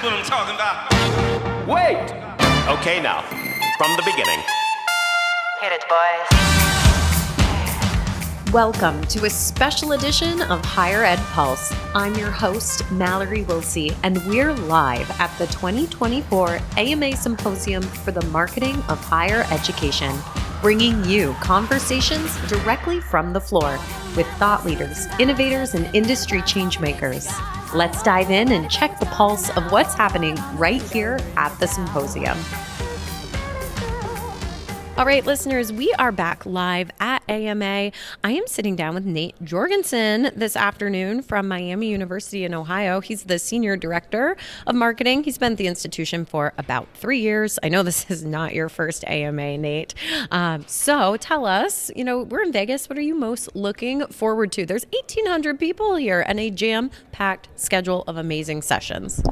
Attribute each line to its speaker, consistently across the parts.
Speaker 1: That's what I'm talking about.
Speaker 2: Wait! Okay, now, from the beginning.
Speaker 3: Hit it, boys.
Speaker 4: Welcome to a special edition of Higher Ed Pulse. I'm your host, Mallory Wilsey, and we're live at the 2024 AMA Symposium for the Marketing of Higher Education, bringing you conversations directly from the floor with thought leaders, innovators, and industry changemakers. Let's dive in and check the pulse of what's happening right here at the symposium. All right, listeners, we are back live at AMA. I am sitting down with Nate Jorgensen this afternoon from Miami University in Ohio. He's the Senior Director of Marketing. He's been at the institution for about 3 years. I know this is not your first AMA, Nate. So tell us, we're in Vegas. What are you most looking forward to? There's 1,800 people here and a jam-packed schedule of amazing sessions.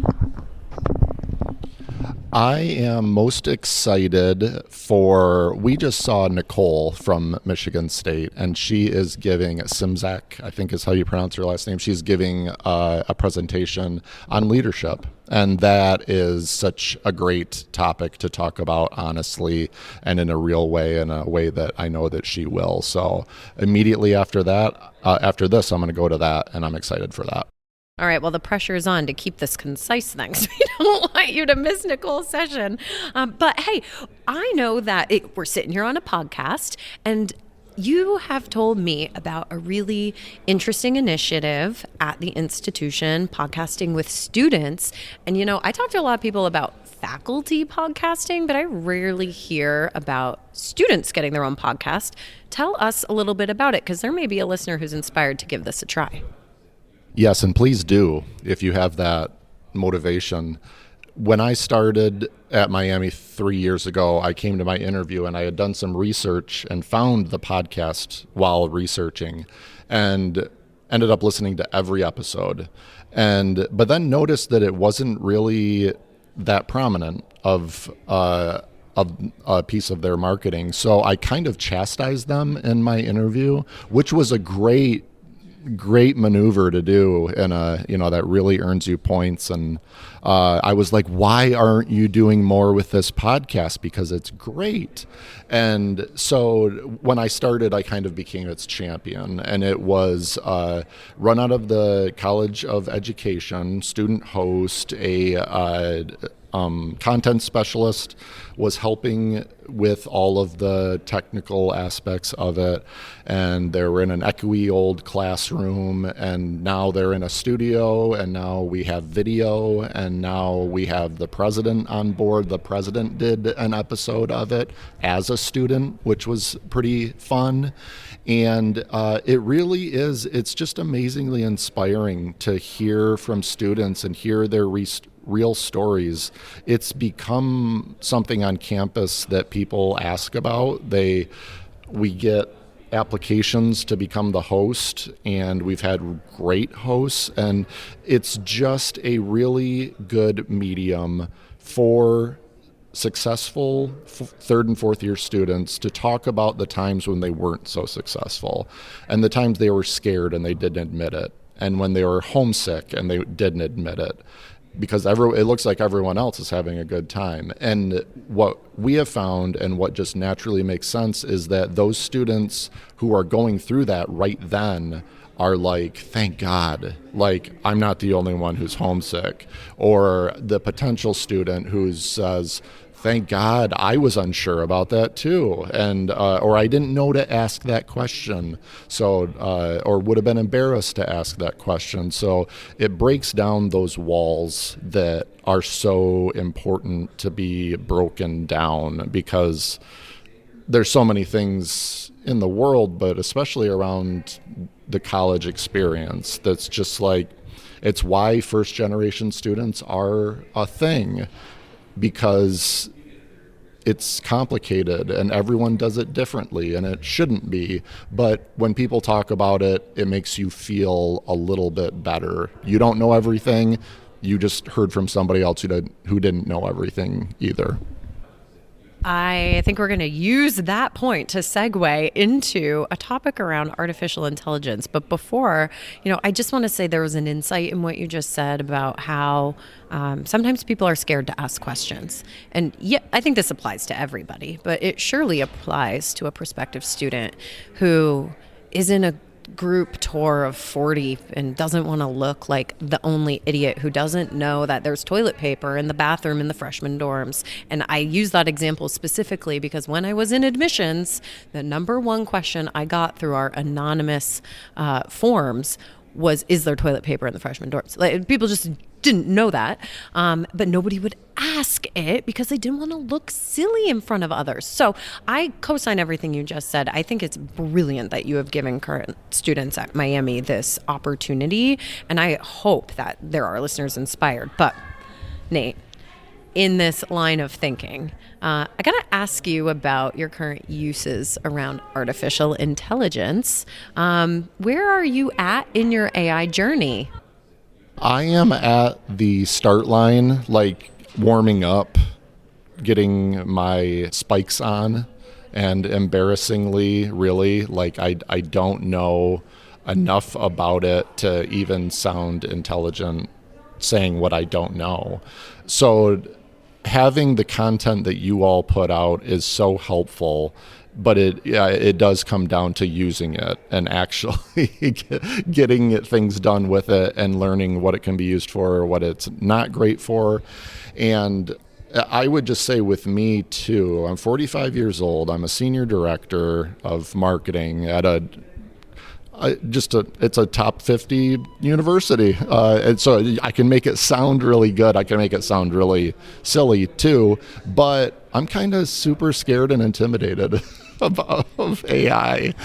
Speaker 5: I am most excited we just saw Nicole from Michigan State, and she is giving, Simzak, I think is how you pronounce her last name, she's giving a presentation on leadership. And that is such a great topic to talk about honestly and in a real way, in a way that I know that she will. So immediately after that, after this, I'm going to go to that, and I'm excited for that.
Speaker 4: All right, well, the pressure is on to keep this concise, thanks. We don't want you to miss Nicole's session. But hey, I know that we're sitting here on a podcast, and you have told me about a really interesting initiative at the institution, podcasting with students. And, I talk to a lot of people about faculty podcasting, but I rarely hear about students getting their own podcast. Tell us a little bit about it, because there may be a listener who's inspired to give this a try.
Speaker 5: Yes, and please do if you have that motivation. When I started at Miami 3 years ago, I came to my interview and I had done some research and found the podcast while researching and ended up listening to every episode. But then noticed that it wasn't really that prominent of a piece of their marketing. So I kind of chastised them in my interview, which was a great maneuver to do, and that really earns you points. And I was like, why aren't you doing more with this podcast? Because it's great. And so when I started, I kind of became its champion, and it was run out of the College of Education, student host, a content specialist was helping with all of the technical aspects of it, and they were in an echoey old classroom, and now they're in a studio, and now we have video, and now we have the president on board. The president did an episode of it as a student, which was pretty fun. And it really is, it's just amazingly inspiring to hear from students and hear their real stories. It's become something on campus that people ask about. We get applications to become the host, and we've had great hosts, and it's just a really good medium for successful third and fourth year students to talk about the times when they weren't so successful, and the times they were scared and they didn't admit it, and when they were homesick and they didn't admit it, because it looks like everyone else is having a good time. And what we have found, and what just naturally makes sense, is that those students who are going through that right then are like, thank God, like I'm not the only one who's homesick. Or the potential student who says, thank God I was unsure about that too, and or I didn't know to ask that question, so or would have been embarrassed to ask that question. So it breaks down those walls that are so important to be broken down, because there's so many things in the world, but especially around the college experience, that's just like, it's why first generation students are a thing, because it's complicated and everyone does it differently, and it shouldn't be. But when people talk about it, it makes you feel a little bit better. You don't know everything. You just heard from somebody else who didn't know everything either.
Speaker 4: I think we're going to use that point to segue into a topic around artificial intelligence. But before, I just want to say there was an insight in what you just said about how sometimes people are scared to ask questions. And yeah, I think this applies to everybody, but it surely applies to a prospective student who is in a group tour of 40 and doesn't want to look like the only idiot who doesn't know that there's toilet paper in the bathroom in the freshman dorms. And I use that example specifically because when I was in admissions, the number one question I got through our anonymous forms was, is there toilet paper in the freshman dorms? Like, people just didn't know that, but nobody would ask it because they didn't want to look silly in front of others. So I co-sign everything you just said. I think it's brilliant that you have given current students at Miami this opportunity, and I hope that there are listeners inspired. But Nate, in this line of thinking, I got to ask you about your current uses around artificial intelligence. Where are you at in your AI journey?
Speaker 5: I am at the start line, like warming up, getting my spikes on, and embarrassingly, really, like I don't know enough about it to even sound intelligent saying what I don't know. So having the content that you all put out is so helpful, but it does come down to using it and actually getting things done with it and learning what it can be used for or what it's not great for. And I would just say with me too, I'm 45 years old. I'm a senior director of marketing at it's a top 50 university. And so I can make it sound really good. I can make it sound really silly too, but I'm kind of super scared and intimidated of AI.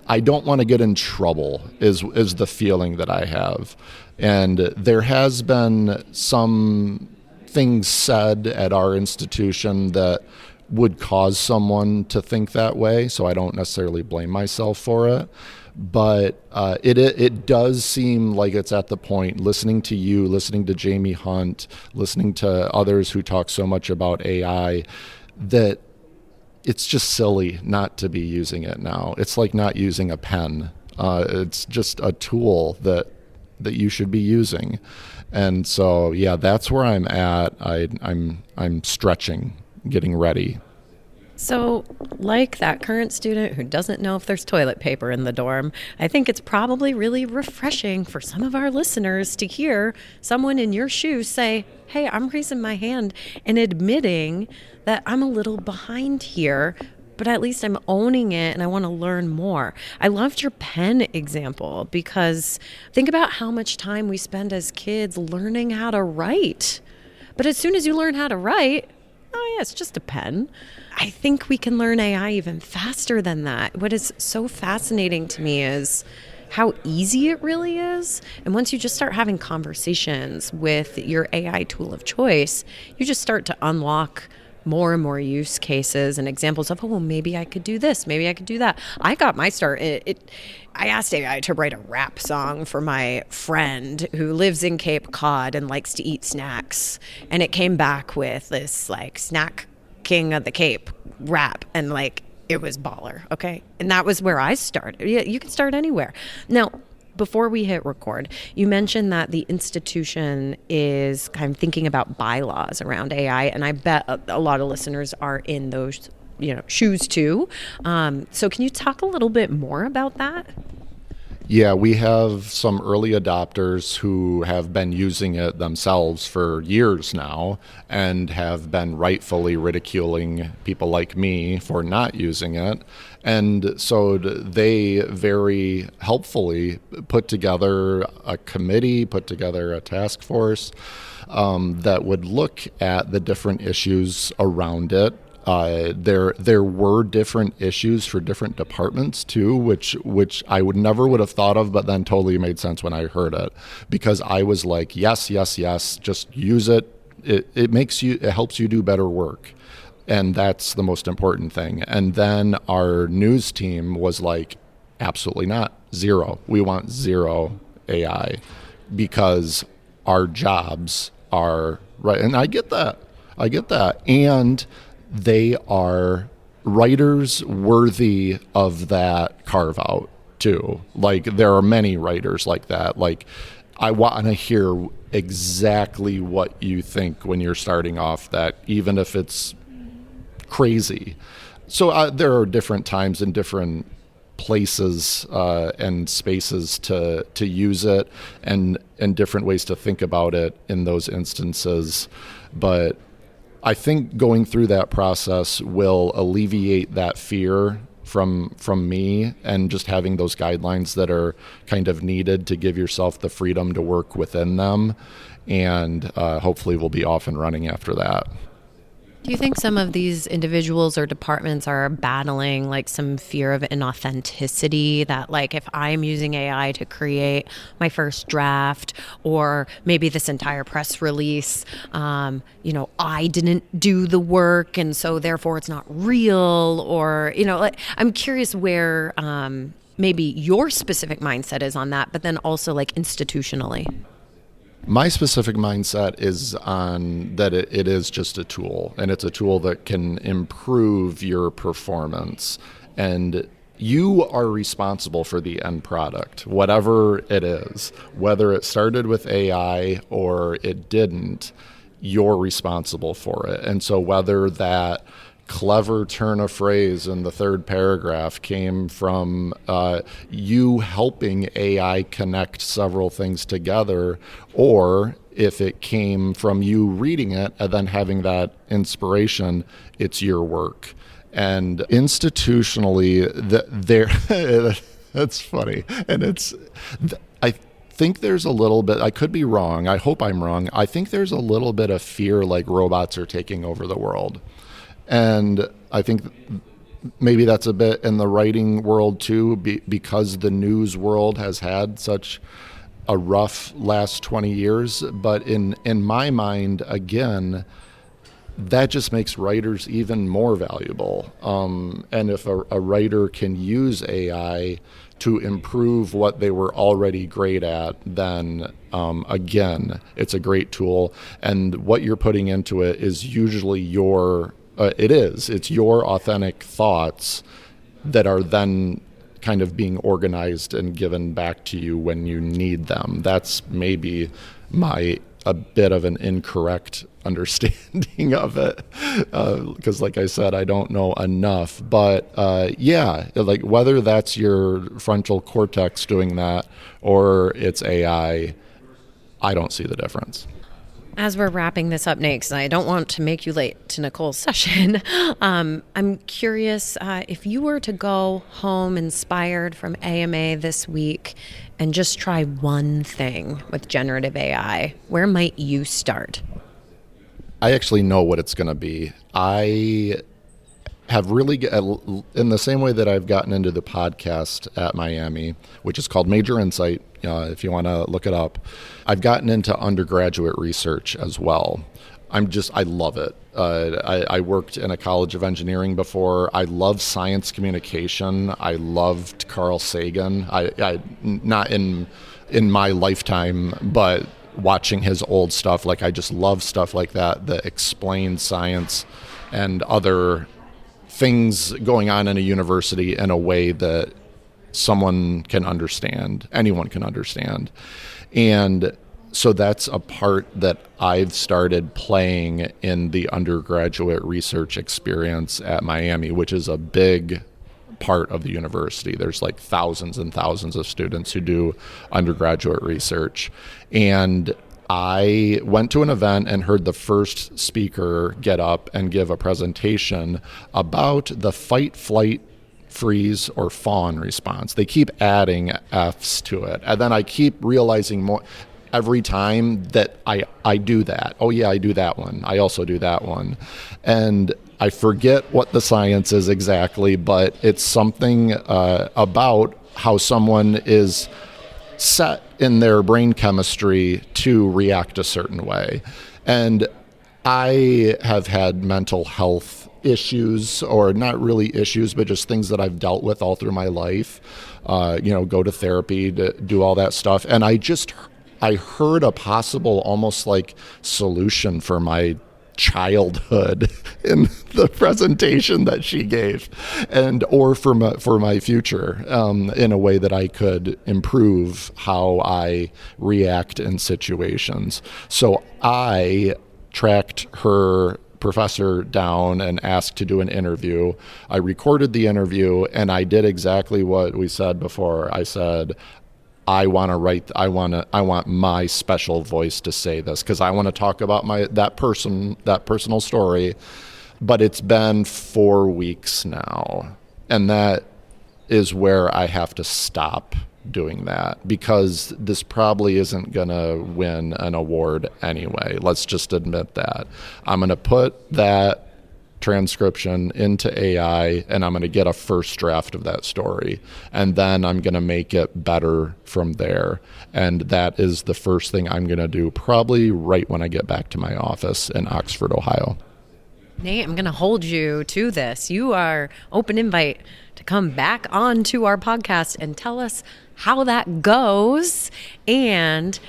Speaker 5: I don't want to get in trouble is the feeling that I have. And there has been some things said at our institution that would cause someone to think that way, so I don't necessarily blame myself for it. But it does seem like it's at the point, listening to you, listening to Jamie Hunt, listening to others who talk so much about AI, that it's just silly not to be using it now. It's like not using a pen. It's just a tool that you should be using. And so, yeah, that's where I'm at. I'm stretching, getting ready.
Speaker 4: So, like that current student who doesn't know if there's toilet paper in the dorm, I think it's probably really refreshing for some of our listeners to hear someone in your shoes say, hey, I'm raising my hand and admitting that I'm a little behind here, but at least I'm owning it and I want to learn more. I loved your pen example because think about how much time we spend as kids learning how to write. But as soon as you learn how to write, oh yeah, it's just a pen. I think we can learn AI even faster than that. What is so fascinating to me is how easy it really is. And once you just start having conversations with your AI tool of choice, you just start to unlock more and more use cases and examples of, oh, maybe I could do this, maybe I could do that. I got my start. I asked AI to write a rap song for my friend who lives in Cape Cod and likes to eat snacks. And it came back with this like snack king of the Cape rap, and like it was baller. Okay. And that was where I started. Yeah, you can start anywhere. Now, before we hit record, you mentioned that the institution is kind of thinking about bylaws around AI, and I bet a lot of listeners are in those, shoes too. So can you talk a little bit more about that?
Speaker 5: Yeah, we have some early adopters who have been using it themselves for years now and have been rightfully ridiculing people like me for not using it. And so they very helpfully put together a committee, put together a task force that would look at the different issues around it. There were different issues for different departments too, which I would have thought of, but then totally made sense when I heard it, because I was like, yes, just use it. It helps you do better work. And that's the most important thing. And then our news team was like, absolutely not. Zero. We want zero AI because our jobs are right. And I get that. And they are writers worthy of that carve out too. Like there are many writers like that. Like I want to hear exactly what you think when you're starting off, that even if it's crazy. So there are different times and different places and spaces to use it, and different ways to think about it in those instances. But I think going through that process will alleviate that fear from me, and just having those guidelines that are kind of needed to give yourself the freedom to work within them, and hopefully we'll be off and running after that.
Speaker 4: Do you think some of these individuals or departments are battling like some fear of inauthenticity, that like if I'm using AI to create my first draft or maybe this entire press release, I didn't do the work and so therefore it's not real? Or, like, I'm curious where maybe your specific mindset is on that, but then also like institutionally.
Speaker 5: My specific mindset is on that it is just a tool, and it's a tool that can improve your performance. And you are responsible for the end product, whatever it is. Whether it started with AI or it didn't, you're responsible for it. And so whether that clever turn of phrase in the third paragraph came from you helping AI connect several things together, or if it came from you reading it and then having that inspiration, it's your work. And institutionally, that's funny. And I think there's a little bit, I could be wrong, I hope I'm wrong, I think there's a little bit of fear like robots are taking over the world. And I think maybe that's a bit in the writing world too, because the news world has had such a rough last 20 years. But in my mind, again, that just makes writers even more valuable. And if a writer can use AI to improve what they were already great at, then again, it's a great tool. And what you're putting into it is usually it's your authentic thoughts that are then kind of being organized and given back to you when you need them. That's maybe a bit of an incorrect understanding of it, because like I said, I don't know enough. But like whether that's your frontal cortex doing that or it's AI, I don't see the difference.
Speaker 4: As we're wrapping this up, Nate, because I don't want to make you late to Nicole's session, I'm curious if you were to go home inspired from AMA this week and just try one thing with generative AI, where might you start?
Speaker 5: I actually know what it's going to be. I have really, in the same way that I've gotten into the podcast at Miami, which is called Major Insight, if you want to look it up, I've gotten into undergraduate research as well. I love it. I worked in a college of engineering before. I love science communication. I loved Carl Sagan. I not in my lifetime, but watching his old stuff, like I just love stuff like that explains science and other things going on in a university in a way that anyone can understand. And so that's a part that I've started playing in the undergraduate research experience at Miami, which is a big part of the university. There's like thousands and thousands of students who do undergraduate research. And I went to an event and heard the first speaker get up and give a presentation about the fight, flight, freeze, or fawn response. They keep adding F's to it. And then I keep realizing more every time that I do that. Oh yeah, I do that one. I also do that one. And I forget what the science is exactly, but it's something about how someone is set in their brain chemistry to react a certain way. And I have had mental health issues, or not really issues, but just things that I've dealt with all through my life, go to therapy, to do all that stuff. And I heard a possible almost like solution for my childhood in the presentation that she gave, or for my future, in a way that I could improve how I react in situations. So I tracked her professor down and asked to do an interview. I recorded the interview, and I did exactly what we said before. I said, I want my special voice to say this, because I want to talk about that personal story. But it's been 4 weeks now, and that is where I have to stop doing that, because this probably isn't going to win an award anyway. Let's just admit that. I'm going to put that transcription into AI, and I'm going to get a first draft of that story, and then I'm going to make it better from there. And that is the first thing I'm going to do, probably right when I get back to my office in Oxford, Ohio.
Speaker 4: Nate, I'm going to hold you to this. You are open invite to come back onto our podcast and tell us how that goes and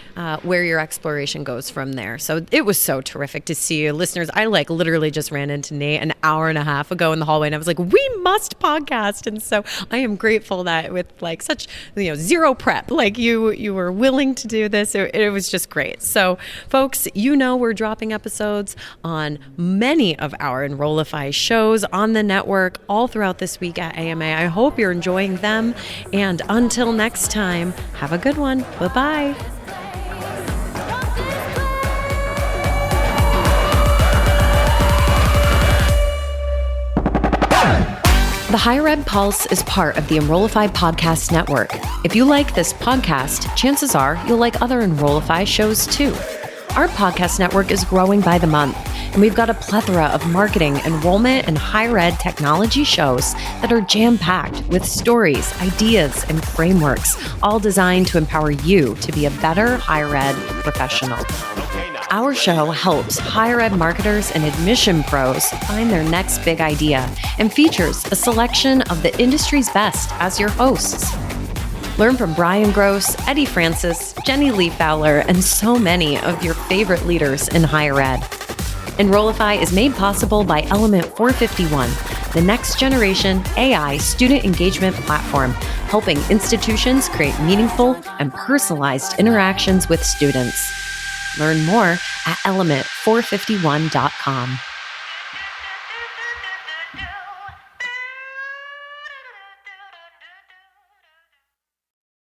Speaker 4: where your exploration goes from there. So it was so terrific to see you. Listeners, I literally just ran into Nate an hour and a half ago in the hallway, and I was like, we must podcast. And so I am grateful that with such zero prep, you were willing to do this. It was just great. So folks, we're dropping episodes on many of our Enrollify shows on the network all throughout this week at AMA. I hope you're enjoying them. And until next time, have a good one. Bye-bye. The Higher Ed Pulse is part of the Enrollify Podcast Network. If you like this podcast, chances are you'll like other Enrollify shows too. Our podcast network is growing by the month, and we've got a plethora of marketing, enrollment, and higher ed technology shows that are jam-packed with stories, ideas, and frameworks, all designed to empower you to be a better higher ed professional. Our show helps higher ed marketers and admission pros find their next big idea and features a selection of the industry's best as your hosts. Learn from Brian Gross, Eddie Francis, Jenny Lee Fowler, and so many of your favorite leaders in higher ed. Enrollify is made possible by Element 451, the next generation AI student engagement platform, helping institutions create meaningful and personalized interactions with students. Learn more at element451.com.